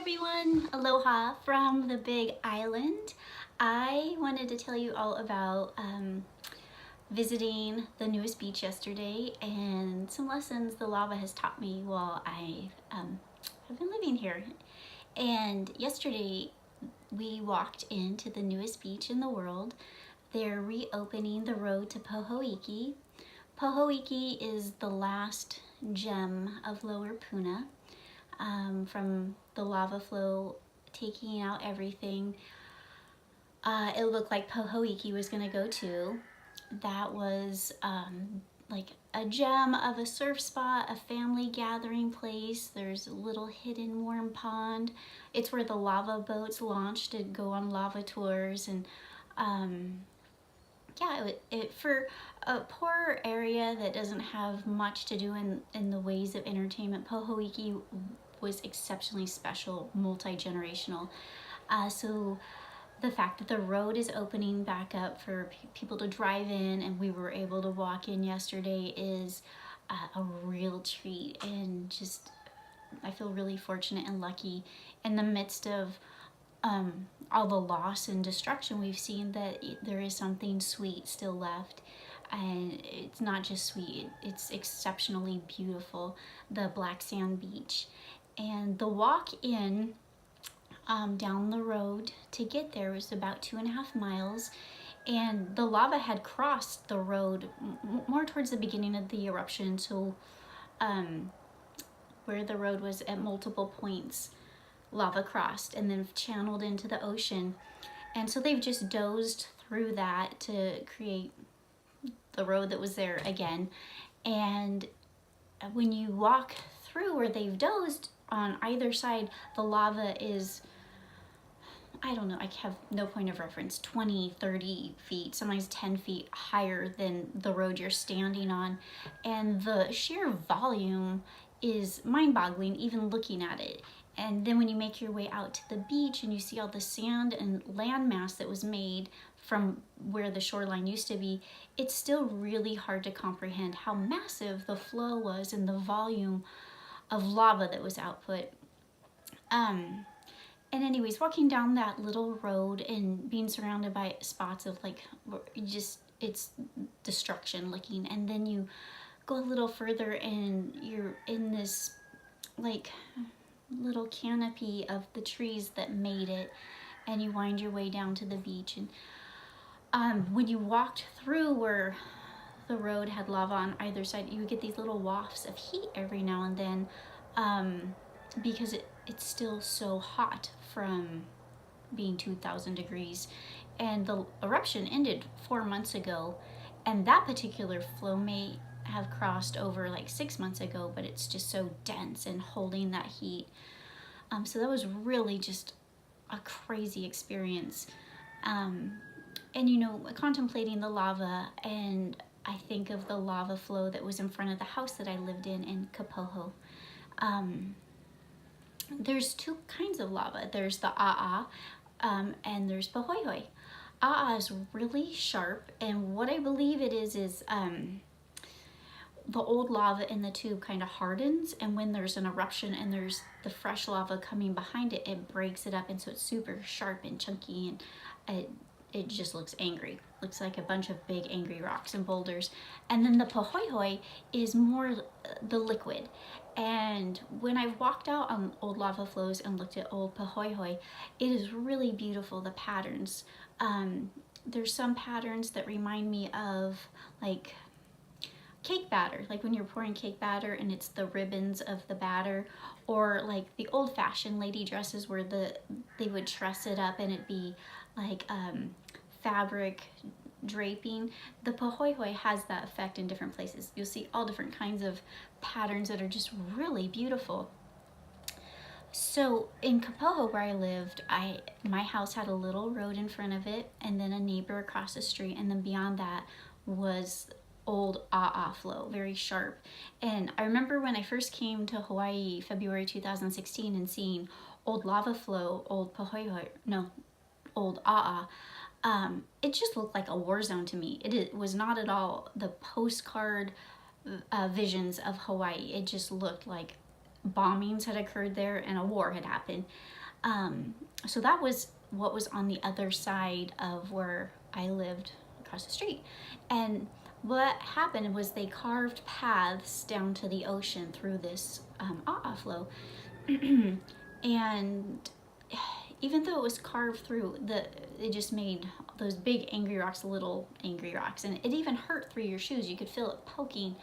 everyone, aloha from the Big Island. I wanted to tell you all about visiting the newest beach yesterday and some lessons the lava has taught me while I have been living here. And yesterday we walked into the newest beach in the world. They're reopening the road to Pohoiki. Pohoiki is the last gem of Lower Puna. From the lava flow taking out everything. It looked like Pohoiki was going to go too. That was like a gem of a surf spot, a family gathering place. There's a little hidden warm pond. It's where the lava boats launched to go on lava tours. And yeah, for a poorer area that doesn't have much to do in the ways of entertainment, Pohoiki was exceptionally special, multi-generational. So the fact that the road is opening back up for people to drive in and we were able to walk in yesterday is a real treat, and just I feel really fortunate and lucky in the midst of all the loss and destruction we've seen that there is something sweet still left. And it's not just sweet, it's exceptionally beautiful, the black sand beach. And the walk in down the road to get there was about 2.5 miles, and the lava had crossed the road more towards the beginning of the eruption, so where the road was at multiple points, lava crossed and then channeled into the ocean. And so they've just dozed through that to create the road that was there again. And when you walk through where they've dozed, on either side the lava is, I don't know, I have no point of reference, 20, 30 feet, sometimes 10 feet higher than the road you're standing on. And the sheer volume is mind-boggling even looking at it. And then when you make your way out to the beach and you see all the sand and landmass that was made from where the shoreline used to be, it's still really hard to comprehend how massive the flow was and the volume of lava that was output. And anyways, walking down that little road and being surrounded by spots of like, just, it's destruction looking. And then you go a little further and you're in this like little canopy of the trees that made it, and you wind your way down to the beach. And when you walked through where the road had lava on either side, you would get these little wafts of heat every now and then, because it's still so hot from being 2,000 degrees. And the eruption ended 4 months ago, and that particular flow may have crossed over like 6 months ago, but it's just so dense and holding that heat. So that was really just a crazy experience. And you know, contemplating the lava, and I think of the lava flow that was in front of the house that I lived in Kapoho. There's two kinds of lava. There's the A'a, and there's Pahoehoe. A'a is really sharp, and what I believe it is the old lava in the tube kind of hardens, and when there's an eruption and there's the fresh lava coming behind it, it breaks it up, and so it's super sharp and chunky, and it just looks angry. Looks like a bunch of big angry rocks and boulders. And then the Pahoehoe is more the liquid. And when I've walked out on old lava flows and looked at old Pahoehoe, it is really beautiful, the patterns. There's some patterns that remind me of like cake batter, like when you're pouring cake batter and it's the ribbons of the batter, or like the old-fashioned lady dresses where they would truss it up and it'd be like fabric draping. The Pahoehoe has that effect in different places. You'll see all different kinds of patterns that are just really beautiful. So in Kapoho, where I lived, my house had a little road in front of it, and then a neighbor across the street, and then beyond that was old A'a flow, very sharp. And I remember when I first came to Hawaii, February 2016, and seeing old lava flow, old Pahoehoe, no, old A'a, it just looked like a war zone to me. It was not at all the postcard visions of Hawaii. It just looked like bombings had occurred there and a war had happened. So that was what was on the other side of where I lived, across the street. And what happened was they carved paths down to the ocean through this flow. And even though it was carved through, it just made those big angry rocks little angry rocks, and it even hurt through your shoes. You could feel it poking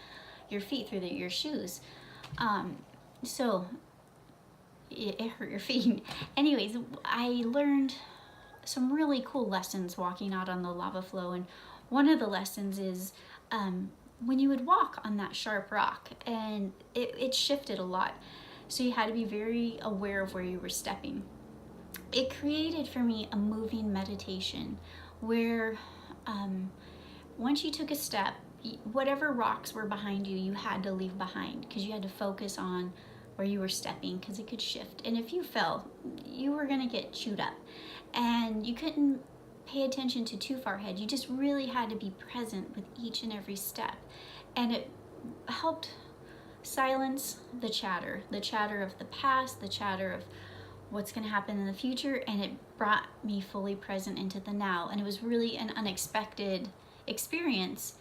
your feet through your shoes. So it hurt your feet. Anyways, I learned some really cool lessons walking out on the lava flow, and one of the lessons is when you would walk on that sharp rock, and it shifted a lot, so you had to be very aware of where you were stepping. It created for me a moving meditation where once you took a step, whatever rocks were behind you, you had to leave behind, because you had to focus on where you were stepping, because it could shift. And if you fell, you were going to get chewed up. And you couldn't pay attention to too far ahead. You just really had to be present with each and every step. And it helped silence the chatter of the past, the chatter of what's going to happen in the future, and it brought me fully present into the now. And it was really an unexpected experience.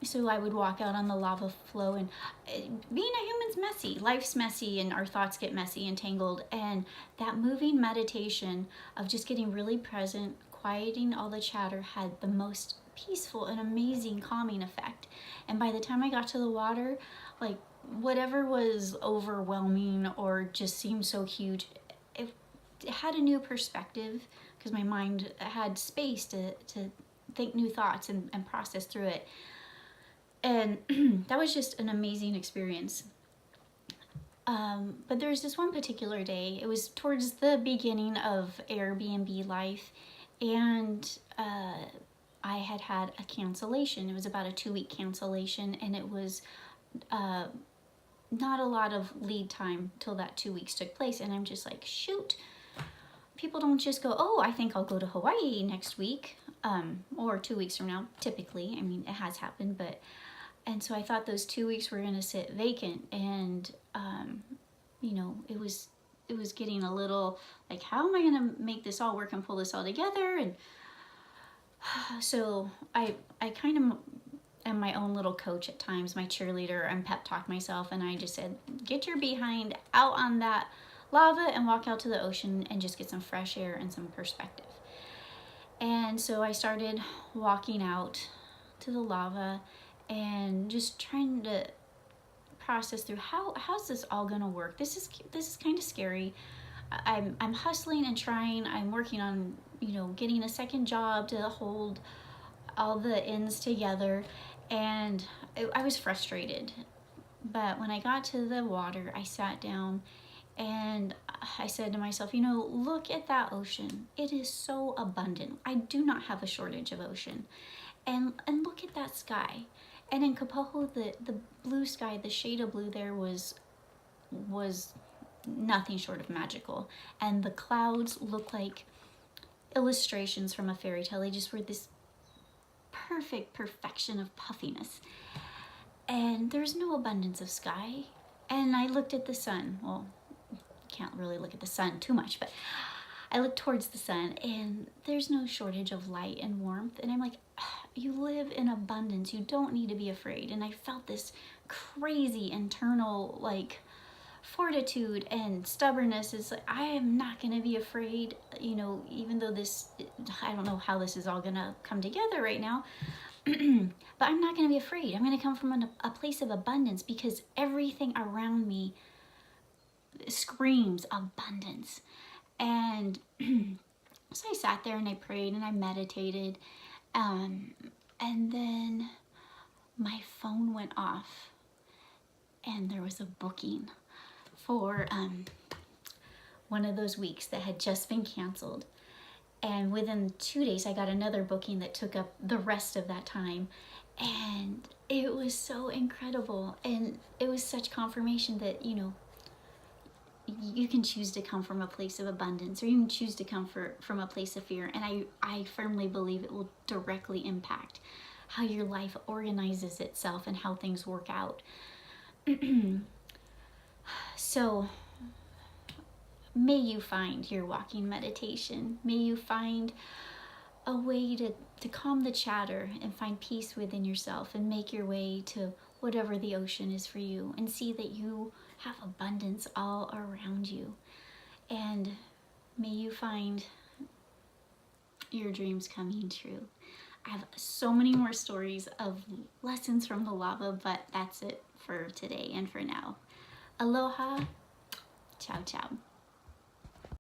So I would walk out on the lava flow, and being a human's messy, life's messy, and our thoughts get messy and tangled, and that moving meditation of just getting really present, quieting all the chatter, had the most peaceful and amazing calming effect. And by the time I got to the water, like, whatever was overwhelming or just seemed so huge, it had a new perspective, because my mind had space to think new thoughts and process through it. And that was just an amazing experience. But there's this one particular day, it was towards the beginning of Airbnb life, and I had a cancellation. It was about a 2-week cancellation, and it was not a lot of lead time till that 2 weeks took place. And I'm just like, shoot, people don't just go, oh, I think I'll go to Hawaii next week, or 2 weeks from now, typically. I mean, it has happened, and so I thought those 2 weeks were gonna sit vacant, and you know, it was getting a little like, how am I gonna make this all work and pull this all together? And so I kind of am my own little coach at times, my cheerleader, and pep talk myself, and I just said, get your behind out on that lava and walk out to the ocean and just get some fresh air and some perspective. And so I started walking out to the lava and just trying to process through how's this all gonna work. This is kind of scary. I'm hustling and trying. I'm working on, you know, getting a second job to hold all the ends together, and I was frustrated. But when I got to the water, I sat down and I said to myself, you know, look at that ocean. It is so abundant. I do not have a shortage of ocean. And look at that sky. And in Kapoho, the blue sky, the shade of blue there was nothing short of magical. And the clouds looked like illustrations from a fairy tale. They just were this perfect perfection of puffiness. And there's no abundance of sky. And I looked at the sun. Well, can't really look at the sun too much, but I looked towards the sun, and there's no shortage of light and warmth. And I'm like, you live in abundance. You don't need to be afraid. And I felt this crazy internal, like, fortitude and stubbornness. Is like, I am not going to be afraid, you know, even though this, I don't know how this is all going to come together right now. But I'm not going to be afraid. I'm going to come from a place of abundance, because everything around me screams abundance. And so I sat there and I prayed and I meditated, and then my phone went off, and there was a booking for one of those weeks that had just been canceled. And within 2 days, I got another booking that took up the rest of that time. And it was so incredible. And it was such confirmation that, you know, you can choose to come from a place of abundance, or you can choose to come from a place of fear. And I firmly believe it will directly impact how your life organizes itself and how things work out. So may you find your walking meditation. May you find a way to calm the chatter and find peace within yourself, and make your way to whatever the ocean is for you, and see that you have abundance all around you. And may you find your dreams coming true. I have so many more stories of lessons from the lava, but that's it for today and for now. Aloha. Ciao, ciao.